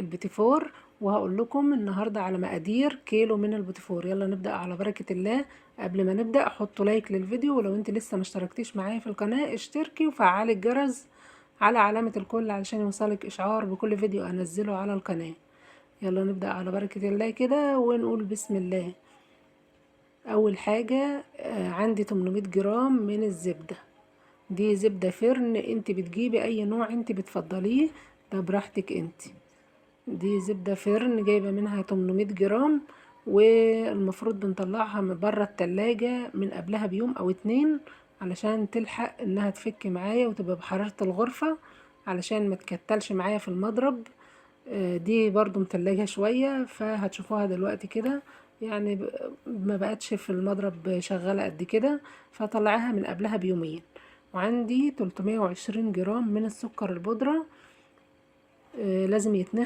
البيتي فور، وهقول لكم النهارده على مقادير كيلو من البيتي فور. يلا نبدأ على بركة الله. قبل ما نبدأ حطوا لايك للفيديو، ولو انت لسه ما اشتركتيش معايا في القناة اشتركي وفعلي الجرس على علامة الكل علشان يوصلك اشعار بكل فيديو انزله على القناة. يلا نبدأ على بركة الله كده ونقول بسم الله. اول حاجة عندي 800 جرام من الزبدة. دي زبدة فرن، انت بتجيبي اي نوع انت بتفضليه، ده براحتك انت. دي زبدة فرن جايبة منها 800 جرام، والمفروض بنطلعها من بره التلاجة من قبلها بيوم او 2 علشان تلحق انها تفك معايا وتبقى بحرارة الغرفة علشان ما تكتلش معايا في المضرب. دي برضو متلجة شوية، فهتشوفوها دلوقتي كده يعني ما بقتش في المضرب شغالة قد كده، فطلعها من قبلها بيومين. وعندي 320 جرام من السكر البودرة، لازم يتنخ